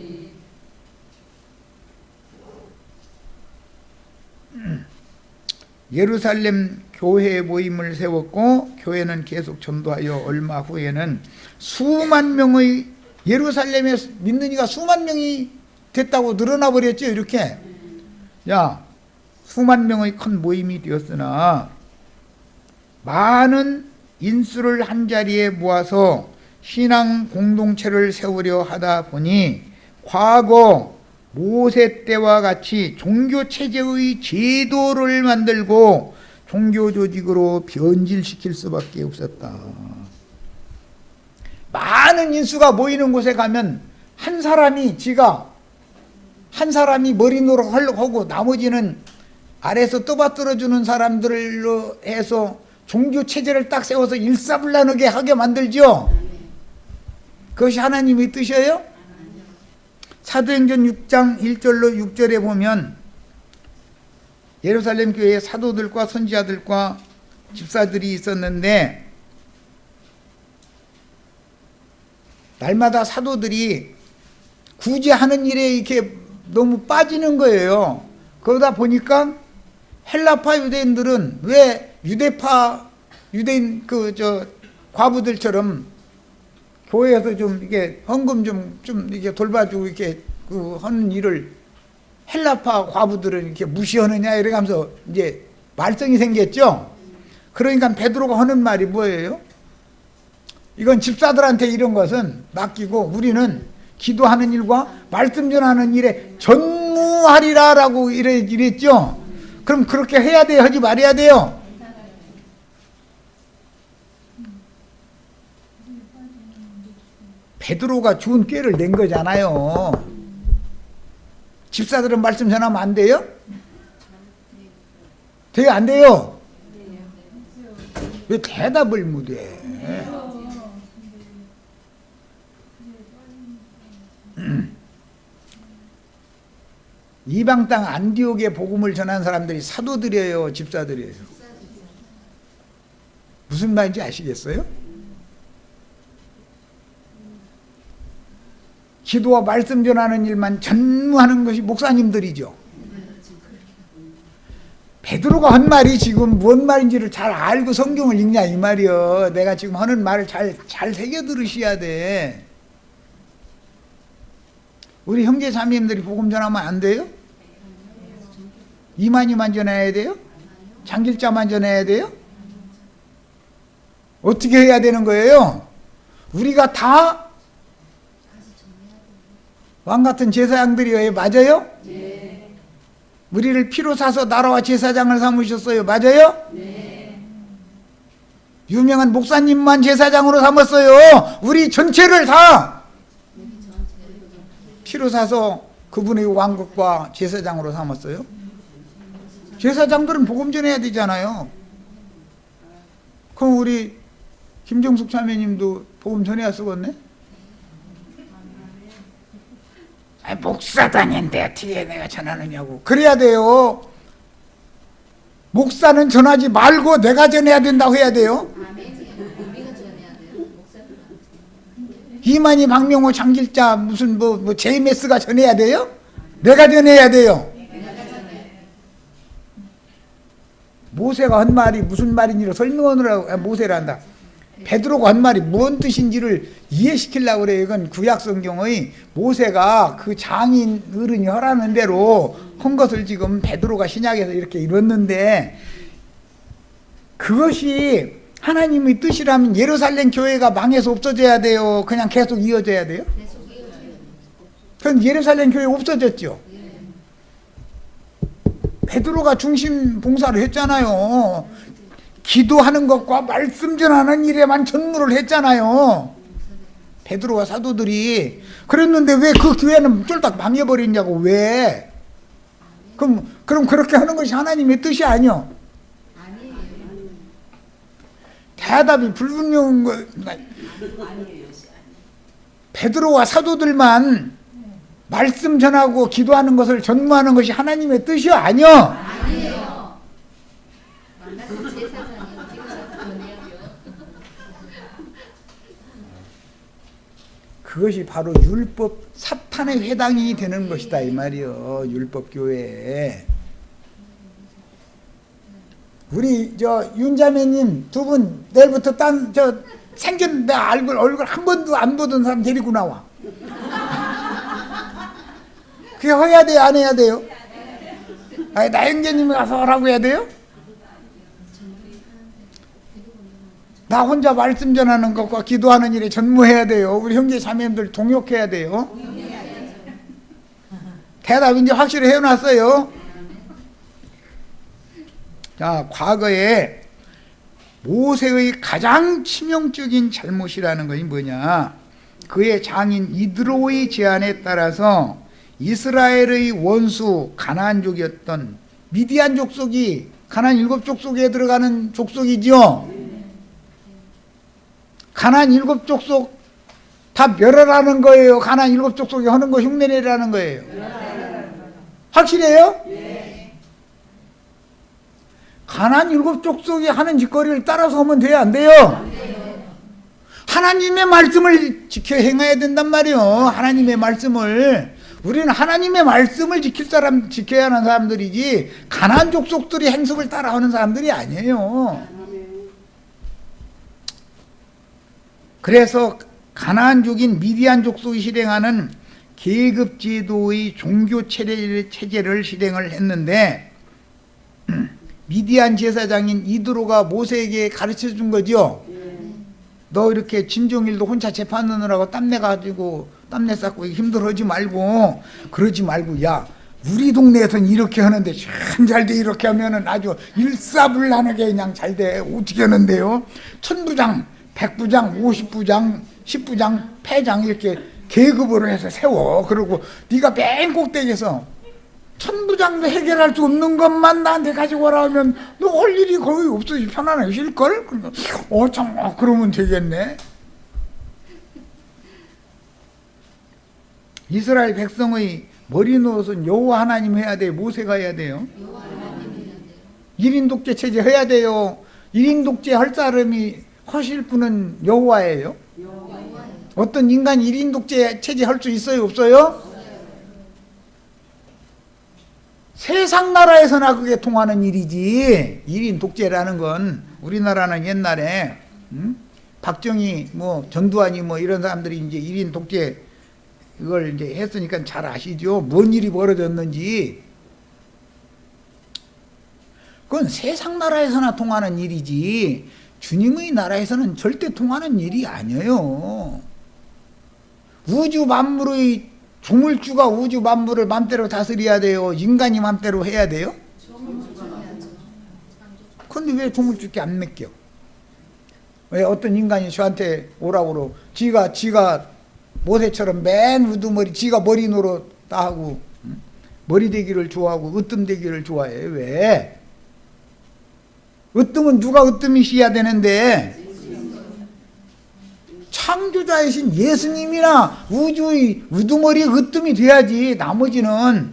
예루살렘 교회 모임을 세웠고 교회는 계속 전도하여 얼마 후에는 수만 명의 예루살렘에 믿는 이가 수만 명이 됐다고 늘어나 버렸죠. 이렇게 수만 명의 큰 모임이 되었으나 많은 인수를 한자리에 모아서 신앙 공동체를 세우려 하다 보니 과거 모세 때와 같이 종교체제의 제도를 만들고 종교조직으로 변질시킬 수밖에 없었다. 많은 인수가 모이는 곳에 가면 한 사람이 머리 노릇하고 나머지는 아래에서 떠받들어주는 사람들로 해서 종교체제를 딱 세워서 일사불란하게 하게 만들죠. 그것이 하나님의 뜻이에요? 사도행전 6장 1절로 6절에 보면 예루살렘 교회에 사도들과 선지자들과 집사들이 있었는데 날마다 사도들이 굳이 하는 일에 이렇게 너무 빠지는 거예요. 그러다 보니까 헬라파 유대인들은 왜 유대파 유대인 과부들처럼 교회에서 좀 이게 헌금 좀 이게 돌봐주고 이렇게 하는 일을 헬라파 과부들은 이렇게 무시하느냐 이래가면서 이제 말썽이 생겼죠. 그러니까 베드로가 하는 말이 뭐예요? 이건 집사들한테 이런 것은 맡기고 우리는 기도하는 일과 말씀 전하는 일에 전무하리라라고 이랬죠. 그럼 그렇게 해야 돼요? 하지 말아야 돼요? 베드로가 좋은 꾀를 낸 거잖아요. 집사들은 말씀 전하면 안 돼요? 돼요? 안 돼요? 왜 대답을 못해? 이방 땅 안디옥에 복음을 전한 사람들이 사도들이에요? 집사들이에요? 무슨 말인지 아시겠어요? 기도와 말씀 전하는 일만 전무하는 것이 목사님들이죠. 베드로가 한 말이 지금 뭔 말인지를 잘 알고 성경을 읽냐 이 말이요. 내가 지금 하는 말을 잘 새겨 들으셔야 돼. 우리 형제 자매님들이 복음 전하면 안 돼요? 이만희만 전해야 돼요? 장길자만 전해야 돼요? 어떻게 해야 되는 거예요? 우리가 다 왕같은 제사장들이에요. 맞아요? 네. 우리를 피로 사서 나라와 제사장을 삼으셨어요. 맞아요? 네. 유명한 목사님만 제사장으로 삼았어요. 우리 전체를 다 피로 사서 그분의 왕국과 제사장으로 삼았어요. 제사장들은 복음 전해야 되잖아요. 그럼 우리 김정숙 자매님도 복음 전해야 쓰겠네? 목사도 아닌데 어떻게 내가 전하느냐고. 그래야 돼요. 목사는 전하지 말고 내가 전해야 된다고 해야 돼요. 이만희, 박명호, 장길자 무슨 제이메스가 전해야 돼요? 내가 전해야 돼요. 모세가 한 말이 무슨 말인지를 설명하느라고 모세란다. 베드로가 한 말이 뭔 뜻인지를 이해시키려고 그래요. 이건 구약성경의 모세가 그 장인 어른이 하라는 대로 한 것을 지금 베드로가 신약에서 이렇게 이뤘는데 그것이 하나님의 뜻이라면 예루살렘 교회가 망해서 없어져야 돼요? 그냥 계속 이어져야 돼요? 그럼 예루살렘 교회 없어졌죠? 베드로가 중심 봉사를 했잖아요. 기도하는 것과 말씀 전하는 일에만 전무를 했잖아요. 베드로와 사도들이. 그랬는데 왜 그 교회는 쫄딱 망해버리냐고. 왜? 그럼 그렇게 하는 것이 하나님의 뜻이 아니요? 대답이 불분명한 거. 베드로와 사도들만 말씀 전하고 기도하는 것을 전무하는 것이 하나님의 뜻이요? 아니요? 아니에요. 그것이 바로 율법 사탄의 회당이 되는 것이다 이 말이요. 율법교회. 우리 윤자매님 두 분 내일부터 생전 내 얼굴 한 번도 안 보던 사람 데리고 나와. 그게 해야 돼요? 안 해야 돼요? 아니, 나 형제님이 가서 하라고 해야 돼요? 나 혼자 말씀 전하는 것과 기도하는 일에 전무해야 돼요. 우리 형제 자매님들 동역해야 돼요. 대답 이제 확실히 해놨어요. 자, 과거에 모세의 가장 치명적인 잘못이라는 것이 뭐냐? 그의 장인 이드로의 제안에 따라서 이스라엘의 원수 가나안족이었던 미디안 족속이 가나안 7족속에 들어가는 족속이죠. 가나안 7족속 다 멸하라는 거예요. 가나안 7족속이 하는 거 흉내내라는 거예요. 확실해요? 가나안 7족속이 하는 짓거리를 따라서 하면 돼요? 안 돼요? 하나님의 말씀을 지켜 행해야 된단 말이에요. 하나님의 말씀을. 우리는 하나님의 말씀을 지켜야 하는 사람들이지 가나안 족속들이 행습을 따라하는 사람들이 아니에요. 그래서 가나안족인 미디안 족속이 실행하는 계급제도의 종교 체제를 실행을 했는데 미디안 제사장인 이드로가 모세에게 가르쳐 준 거죠. 너 이렇게 진종일도 혼자 재판하느라고 땀내 쌓고 힘들어하지 말고, 그러지 말고, 야, 우리 동네에서는 이렇게 하는데 참 잘 돼. 이렇게 하면은 아주 일사불란하게 그냥 잘 돼. 어떻게 하는데요? 천부장, 백부장, 50부장, 10부장, 패장 이렇게 계급으로 해서 세워. 그리고 네가 맨 꼭대기에서 천부장도 해결할 수 없는 것만 나한테 가지고 오라 하면 너 할 일이 거의 없어지. 편안하실걸? 그러니까 그러면 되겠네. 이스라엘 백성의 머리 노릇은 여호와 하나님 해야 돼요? 모세가 해야 돼요? 1인 독재 체제 해야 돼요? 1인 독재 할 사람이 하실 분은 여호와예요? 어떤 인간이 1인 독재 체제 할 수 있어요? 없어요? 세상 나라에서나 그게 통하는 일이지. 1인 독재라는 건 우리나라는 옛날에 박정희 전두환이 이런 사람들이 이제 1인 독재 이걸 이제 했으니까 잘 아시죠? 뭔 일이 벌어졌는지. 그건 세상 나라에서나 통하는 일이지 주님의 나라에서는 절대 통하는 일이 아니에요. 우주 만물의 조물주가 우주 만물을 맘대로 다스려야 돼요? 인간이 맘대로 해야 돼요? 그런데 왜 조물주께 안 맡겨? 왜 어떤 인간이 저한테 오라고 그러고 지가 모세처럼 맨 우두머리 지가 머리 노릇 다 하고 머리 대기를 좋아하고 으뜸 대기를 좋아해. 왜? 으뜸은 누가 으뜸이셔야 되는데 창조자이신 예수님이나 우주의 우두머리 으뜸이 돼야지. 나머지는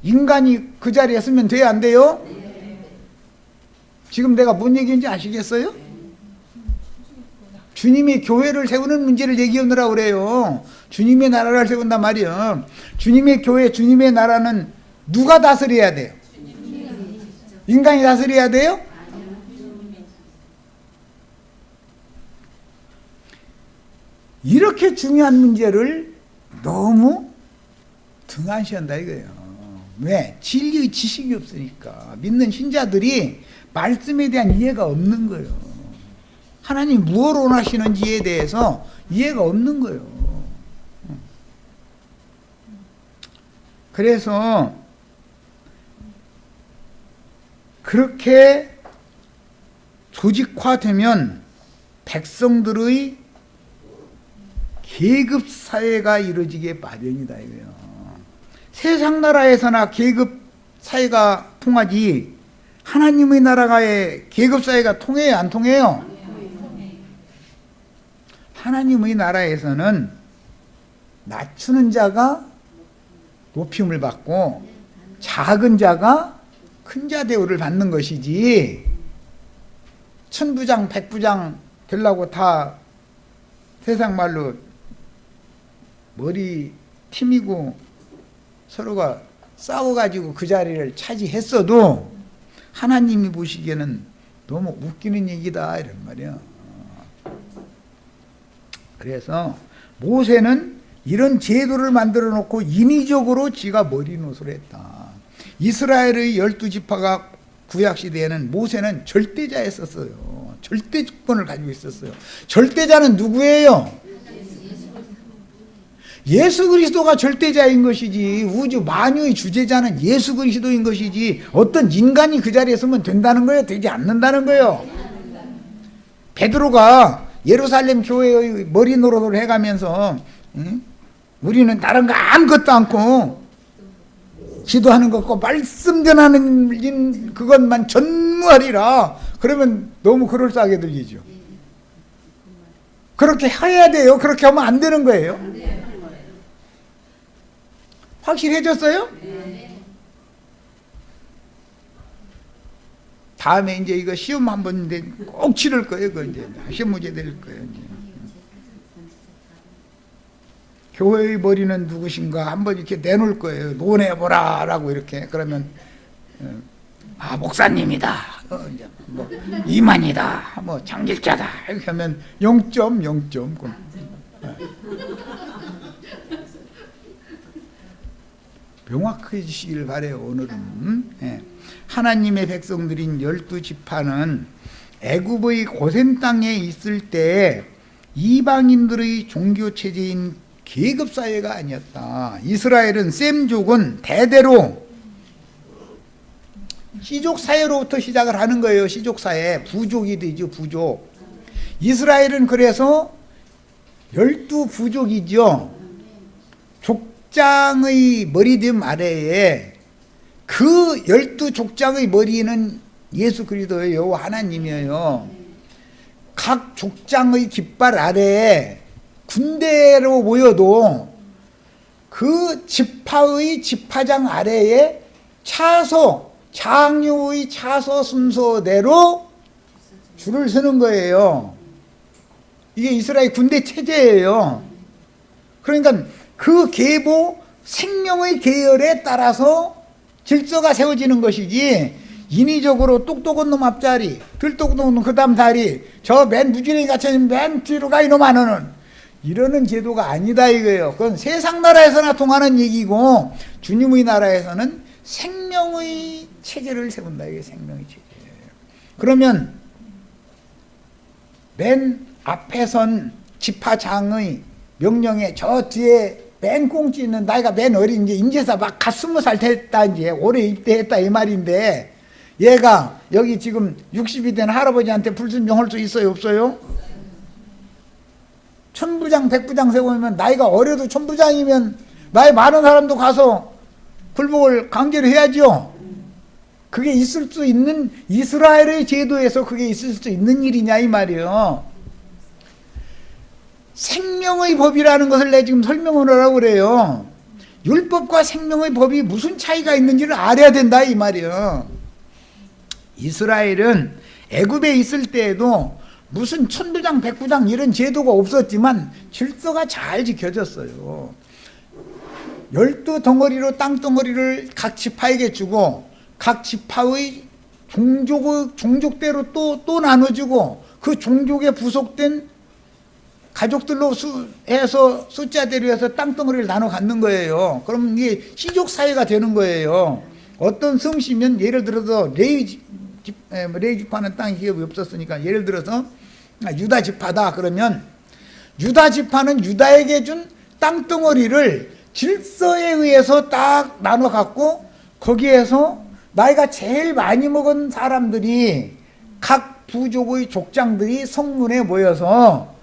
인간이 그 자리에 서면 돼야 안 돼요? 지금 내가 뭔 얘기인지 아시겠어요? 주님이 교회를 세우는 문제를 얘기하느라고 그래요. 주님의 나라를 세운단 말이에요. 주님의 교회, 주님의 나라는 누가 다스려야 돼요? 인간이 다스려야 돼요? 이렇게 중요한 문제를 너무 등한시한다 이거예요. 왜? 진리의 지식이 없으니까. 믿는 신자들이 말씀에 대한 이해가 없는 거예요. 하나님 무엇을 원하시는지에 대해서 이해가 없는 거예요. 그래서 그렇게 조직화되면 백성들의 계급사회가 이루어지게 마련이다 이거예요. 세상 나라에서나 계급사회가 통하지 하나님의 나라가의 계급사회가 통해요 안 통해요? 하나님의 나라에서는 낮추는 자가 높임을 받고 작은 자가 큰 자 대우를 받는 것이지 천부장 백부장 되려고 다 세상 말로 머리 팀이고 서로가 싸워가지고 그 자리를 차지했어도 하나님이 보시기에는 너무 웃기는 얘기다 이런 말이야. 그래서 모세는 이런 제도를 만들어 놓고 인위적으로 지가 머리노릇을 했다. 이스라엘의 12지파가 구약시대에는 모세는 절대자였었어요. 절대주권을 가지고 있었어요. 절대자는 누구예요? 예수 그리스도가 절대자인 것이지 우주 만유의 주제자는 예수 그리스도인 것이지 어떤 인간이 그 자리에 서면 된다는 거예요? 되지 않는다는 거예요? 베드로가 예루살렘 교회의 머리 노릇을 해가면서 우리는 다른 거 아무것도 않고 기도하는 것과 말씀 전하는 그것만 전무하리라. 그러면 너무 그럴싸하게 들리죠. 그렇게 해야 돼요. 그렇게 하면 안 되는 거예요. 확실해졌어요? 다음에 이제 이거 시험 한번 꼭 치를 거예요. 그 이제 시험 문제 될 거예요. 이제. 교회의 머리는 누구신가 한번 이렇게 내놓을 거예요. 논해보라라고 이렇게. 그러면 목사님이다. 이제 뭐 이만이다. 뭐 장길자다. 이렇게 하면 0.0. 명확해지시길 바래요. 오늘은 하나님의 백성들인 12지파는 애굽의 고센 땅에 있을 때 이방인들의 종교체제인 계급사회가 아니었다. 이스라엘은 셈족은 대대로 시족사회로부터 시작을 하는 거예요. 시족사회. 부족이 되죠. 부족. 이스라엘은 그래서 12부족이죠. 족장의 머리됨 아래에 그 12족장의 머리는 예수 그리스도예요. 하나님이에요. 각 족장의 깃발 아래에 군대로 모여도 그 지파의 지파장 아래에 차소, 장교의 차소 순서대로 줄을 서는 거예요. 이게 이스라엘 군대 체제예요. 그러니까 그 계보 생명의 계열에 따라서 질서가 세워지는 것이지 인위적으로 똑똑한 놈 앞자리, 덜 똑똑한 놈 그 다음 다리, 저 맨 무지랭이 갇혀있는 맨 뒤로 가 이놈 하나는 이러는 제도가 아니다 이거예요. 그건 세상 나라에서나 통하는 얘기고 주님의 나라에서는 생명의 체제를 세운다. 이게 생명의 체제예요. 그러면 맨 앞에 선 지파장의 명령에 저 뒤에 맨 꽁치 있는 나이가 맨 어린 이제 임재사 막 갓 20살 됐다 이제 올해 입대했다 이 말인데 얘가 여기 지금 60이 된 할아버지한테 불순종할 수 있어요 없어요? 천부장 백부장 세우면 나이가 어려도 천부장이면 나이 많은 사람도 가서 굴복을 강제로 해야죠. 그게 있을 수 있는 이스라엘의 제도에서 그게 있을 수 있는 일이냐 이 말이에요. 생명의 법이라는 것을 내가 지금 설명을 하라고 그래요. 율법과 생명의 법이 무슨 차이가 있는지를 알아야 된다 이 말이에요. 이스라엘은 애굽에 있을 때에도 무슨 천부장 백부장 이런 제도가 없었지만 질서가 잘 지켜졌어요. 12덩어리로 땅덩어리를 각 지파에게 주고 각 지파의 종족대로 또 나눠주고 그 종족에 부속된 가족들로 해서 숫자대로 해서 땅덩어리를 나눠 갖는 거예요. 그럼 이게 시족사회가 되는 거예요. 어떤 성씨면 예를 들어서 레위 지파는 땅이 기업이 없었으니까 예를 들어서 유다 지파다 그러면 유다 지파는 유다에게 준 땅덩어리를 질서에 의해서 딱 나눠 갖고 거기에서 나이가 제일 많이 먹은 사람들이 각 부족의 족장들이 성문에 모여서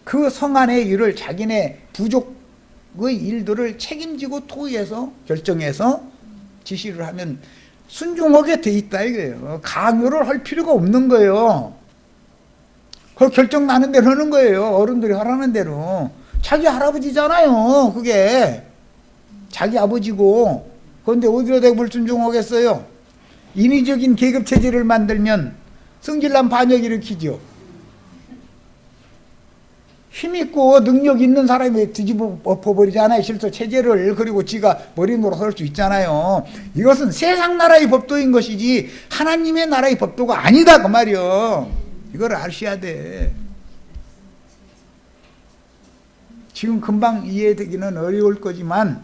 그 성안의 일을 자기네 부족의 일들을 책임지고 토의해서 결정해서 지시를 하면 순종하게 돼 있다 이거예요. 강요를 할 필요가 없는 거예요. 그 결정 나는 대로 하는 거예요. 어른들이 하라는 대로. 자기 할아버지잖아요. 그게 자기 아버지고. 그런데 어디로 대고 불순종하겠어요? 인위적인 계급체제를 만들면 성질난 반역 일으키죠. 힘있고 능력 있는 사람이 뒤집어 엎어버리잖아요. 실제 체제를. 그리고 지가 머리 노릇할 수 있잖아요. 이것은 세상 나라의 법도인 것이지 하나님의 나라의 법도가 아니다 그 말이요. 이걸 아셔야 돼. 지금 금방 이해되기는 어려울 거지만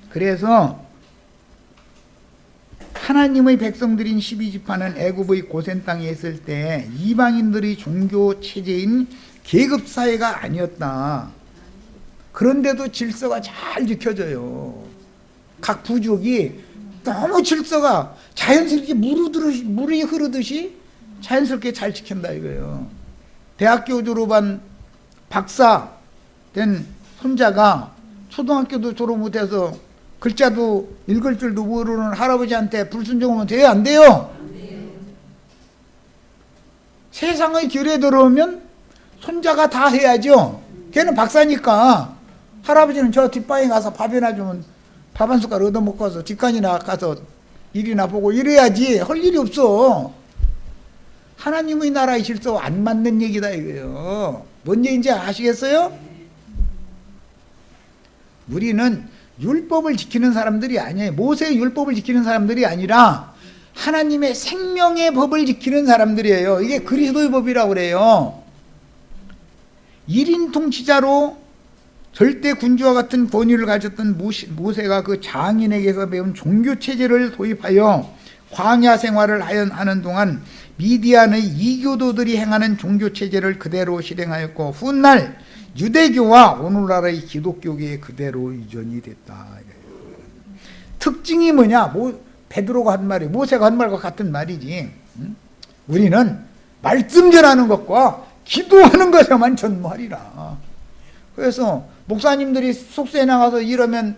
그래서 하나님의 백성들인 12지파는 애굽의 고센 땅에 있을 때 이방인들의 종교 체제인 계급사회가 아니었다. 그런데도 질서가 잘 지켜져요. 각 부족이 너무 질서가 자연스럽게 물이 흐르듯이 자연스럽게 잘 지킨다 이거예요. 대학교 졸업한 박사 된 손자가 초등학교도 졸업 못해서 글자도 읽을 줄도 모르는 할아버지한테 불순종하면 돼요? 안 돼요? 세상의 길에 들어오면 손자가 다 해야죠. 걔는 박사니까 할아버지는 저 뒷방에 가서 밥이나 주면 밥 한 숟갈 얻어먹고 와서 뒷간이나 가서 일이나 보고 이래야지. 할 일이 없어. 하나님의 나라의 질서와 안 맞는 얘기다 이거예요. 뭔 얘기인지 아시겠어요? 우리는 율법을 지키는 사람들이 아니에요. 모세의 율법을 지키는 사람들이 아니라 하나님의 생명의 법을 지키는 사람들이에요. 이게 그리스도의 법이라고 그래요. 1인 통치자로 절대 군주와 같은 권위를 가졌던 모세가 그 장인에게서 배운 종교체제를 도입하여 광야 생활을 하는 동안 미디안의 이교도들이 행하는 종교체제를 그대로 실행하였고 훗날 유대교와 오늘날의 기독교계에 그대로 이전이 됐다. 특징이 뭐냐? 베드로가 한 말이 모세가 한 말과 같은 말이지. 우리는 말씀 전하는 것과 기도하는 것에만 전무하리라. 그래서 목사님들이 숙소에 나가서 이러면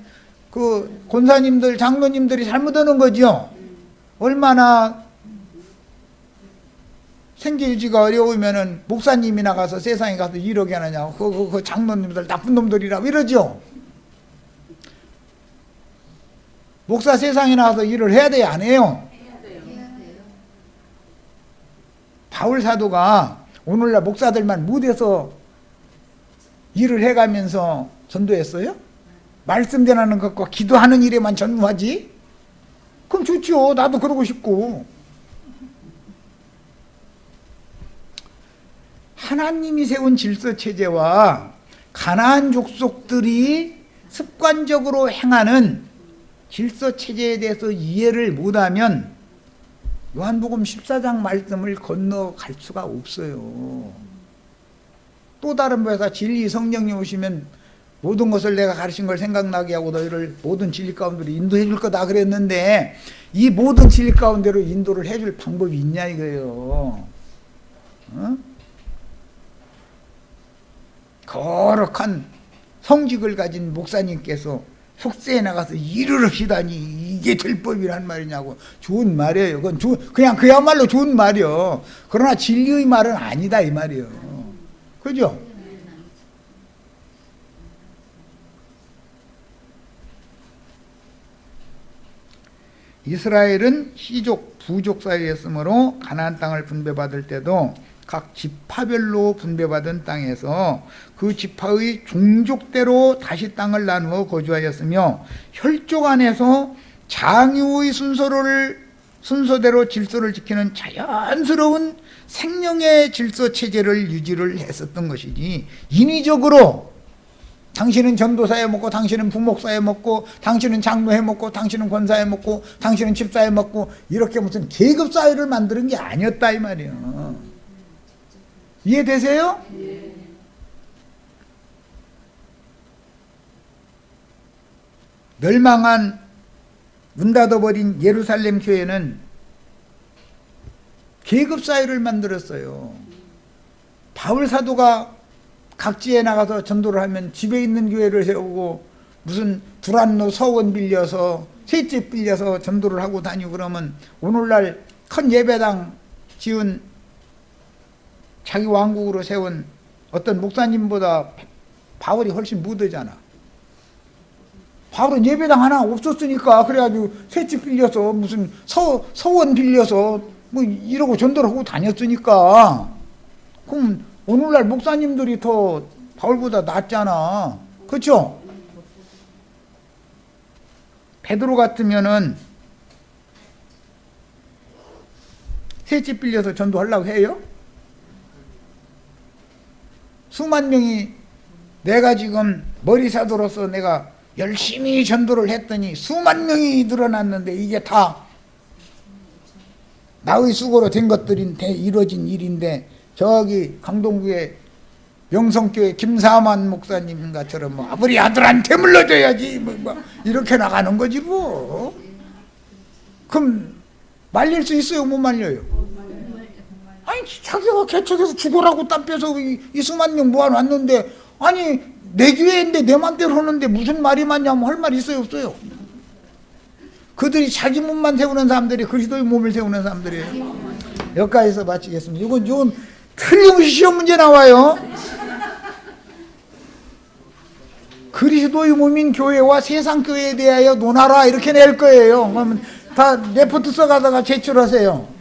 그 권사님들 장로님들이 잘못하는 거죠. 얼마나 생계유지가 어려우면은 목사님이 나가서 세상에 가서 이러게 하느냐고 그 장로님들 나쁜 놈들이라고 이러죠. 목사 세상에 나가서 일을 해야 돼요 안 해요? 바울 사도가 오늘날 목사들만 무대에서 일을 해가면서 전도했어요? 말씀 전하는 것과 기도하는 일에만 전무하지? 그럼 좋죠. 나도 그러고 싶고. 하나님이 세운 질서체제와 가나안 족속들이 습관적으로 행하는 질서체제에 대해서 이해를 못하면 요한복음 14장 말씀을 건너갈 수가 없어요. 또 다른 부에서 진리 성령님 오시면 모든 것을 내가 가르친 걸 생각나게 하고 너희를 모든 진리 가운데로 인도해 줄 거다 그랬는데 이 모든 진리 가운데로 인도를 해줄 방법이 있냐 이거예요. 어? 거룩한 성직을 가진 목사님께서 속세에 나가서 일을 합시다니 이게 될 법이란 말이냐고. 좋은 말이에요. 그건 그냥 그야말로 좋은 말이요. 그러나 진리의 말은 아니다 이 말이에요. 그죠? 이스라엘은 시족, 부족 사이였으므로 가나안 땅을 분배받을 때도 각 지파별로 분배받은 땅에서 그 지파의 종족대로 다시 땅을 나누어 거주하였으며 혈족 안에서 장유의 순서대로 질서를 지키는 자연스러운 생명의 질서 체제를 유지를 했었던 것이지 인위적으로 당신은 전도사에 먹고 당신은 부목사에 먹고 당신은 장로에 먹고 당신은 권사에 먹고 당신은 집사에 먹고 이렇게 무슨 계급사회를 만드는 게 아니었다 이 말이에요. 이해되세요? 멸망한 문 닫아버린 예루살렘 교회는 계급 사회를 만들었어요. 바울 사도가 각지에 나가서 전도를 하면 집에 있는 교회를 세우고 무슨 두란노 서원 빌려서 셋집 빌려서 전도를 하고 다니고 그러면 오늘날 큰 예배당 지은 자기 왕국으로 세운 어떤 목사님보다 바울이 훨씬 무더잖아. 바울은 예배당 하나 없었으니까 그래가지고 셋집 빌려서 무슨 서원 빌려서 뭐 이러고 전도를 하고 다녔으니까 그럼 오늘날 목사님들이 더 바울보다 낫잖아. 그렇죠? 베드로 같으면은 셋집 빌려서 전도하려고 해요? 수만 명이 내가 지금 머리사도로서 내가 열심히 전도를 했더니 수만 명이 늘어났는데 이게 다 나의 수고로 된 것들인데 이루어진 일인데 저기 강동구의 명성교회 김사만 목사님과처럼 뭐 아버리 아들한테 물러줘야지 뭐 이렇게 나가는 거지 뭐. 그럼 말릴 수 있어요? 못 말려요? 아니 자기가 개척해서 죽으라고 땀 빼서 이 수만 명 모아놨는데 아니 내 교회인데 내 맘대로 하는데 무슨 말이 많냐면 할 말 있어요 없어요? 그들이 자기 몸만 세우는 사람들이 그리스도의 몸을 세우는 사람들이에요. 여기까지서 마치겠습니다. 이건 틀림없이 시험 문제 나와요. 그리스도의 몸인 교회와 세상 교회에 대하여 논하라 이렇게 낼 거예요. 그러면 다 레포트 써가다가 제출하세요.